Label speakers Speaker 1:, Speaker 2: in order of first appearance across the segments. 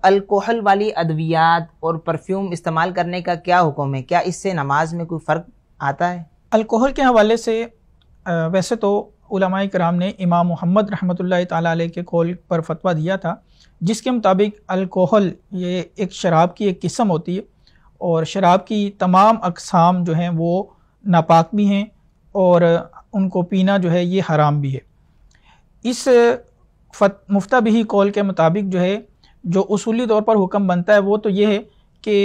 Speaker 1: Alcohol वाली अद्वियात और perfume इस्तेमाल करने का क्या हुक्म है? क्या इससे नमाज में कोई फ़र्क आता है?
Speaker 2: अल्कोहल के हवाले से वैसे तो उलमाए किराम ने इमाम मोहम्मद रहमतुल्लाहि ताला अलैह के कौल पर फतवा दिया था, जिसके मुताबिक अल्कोहल ये एक शराब की एक किस्म होती है और शराब की तमाम अक़साम जो हैं वो नापाक भी हैं और उनको पीना जो है ये हराम भी है। इस मुफ्ता बिही कौल के मुताबिक जो है जो उसूली तौर पर हुक्म बनता है वो तो ये है कि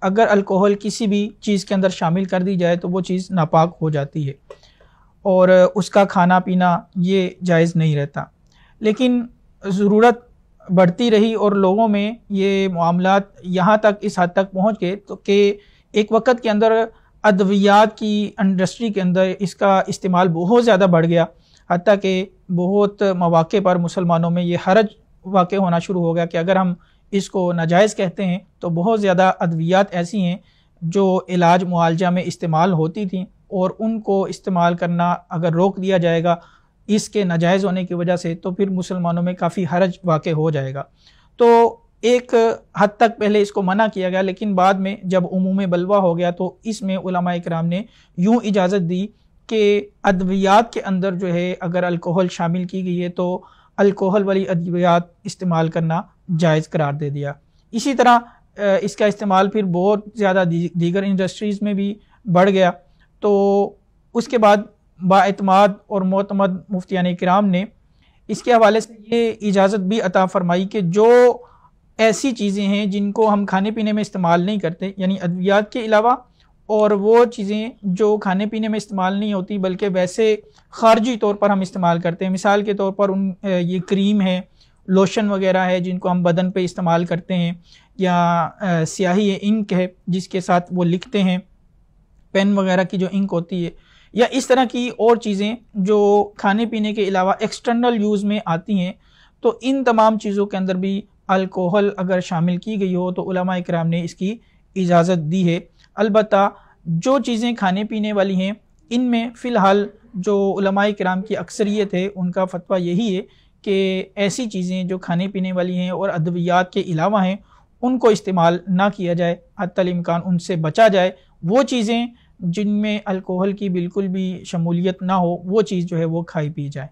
Speaker 2: अगर अल्कोहल किसी भी चीज़ के अंदर शामिल कर दी जाए तो वो चीज़ नापाक हो जाती है और उसका खाना पीना ये जायज़ नहीं रहता। लेकिन ज़रूरत बढ़ती रही और लोगों में ये मामलात यहाँ तक इस हद तक पहुँच गए तो कि एक वक्त के अंदर अद्वियात की इंडस्ट्री के अंदर इसका इस्तेमाल बहुत ज़्यादा बढ़ गया, हत्ता कि बहुत मौक़े पर मुसलमानों में ये हरज वाक़ होना शुरू हो गया कि अगर हम इसको नाजायज़ कहते हैं तो बहुत ज़्यादा अद्वियात ऐसी हैं जो इलाज मुआलजा में इस्तेमाल होती थी और उनको इस्तेमाल करना अगर रोक दिया जाएगा इसके नाजायज़ होने की वजह से तो फिर मुसलमानों में काफ़ी हरज वाक़ हो जाएगा। तो एक हद तक पहले इसको मना किया गया, लेकिन बाद में जब उमूम बलवा हो गया तो इसमें उलमाए किराम ने यूँ इजाज़त दी कि अद्वियात के अंदर जो है अगर अल्कोहल शामिल की गई है तो अल्कोहल वाली अद्वियात इस्तेमाल करना जायज़ करार दे दिया। इसी तरह इसका इस्तेमाल फिर बहुत ज़्यादा दीगर इंडस्ट्रीज़ में भी बढ़ गया। तो उसके बाद बाएतमाद और मोतमद मुफ्तियान किराम ने इसके हवाले से ये इजाज़त भी अता फ़रमाई कि जो ऐसी चीज़ें हैं जिनको हम खाने पीने में इस्तेमाल नहीं करते, यानी अद्वियात के अलावा और वो चीज़ें जो खाने पीने में इस्तेमाल नहीं होती बल्कि वैसे ख़ारजी तौर पर हम इस्तेमाल करते हैं, मिसाल के तौर पर ये क्रीम है, लोशन वगैरह है जिनको हम बदन पे इस्तेमाल करते हैं, या स्याही है, इंक है जिसके साथ वो लिखते हैं, पेन वगैरह की जो इंक होती है, या इस तरह की और चीज़ें जो खाने पीने के अलावा एक्सटर्नल यूज़ में आती हैं, तो इन तमाम चीज़ों के अंदर भी अल्कोहल अगर शामिल की गई हो तो उलमाए किराम ने इसकी इजाज़त दी है। अलबत्ता जो चीज़ें खाने पीने वाली हैं इनमें फ़िलहाल जो उलमाए किराम की अक्सरियत है उनका फ़तवा यही है कि ऐसी चीज़ें जो खाने पीने वाली हैं और अद्वियात के अलावा हैं उनको इस्तेमाल ना किया जाए, हत्तल इम्कान उनसे बचा जाए। वो चीज़ें जिनमें अल्कोहल की बिल्कुल भी शमूलियत ना हो वो चीज़ जो है वो खाई पी जाए।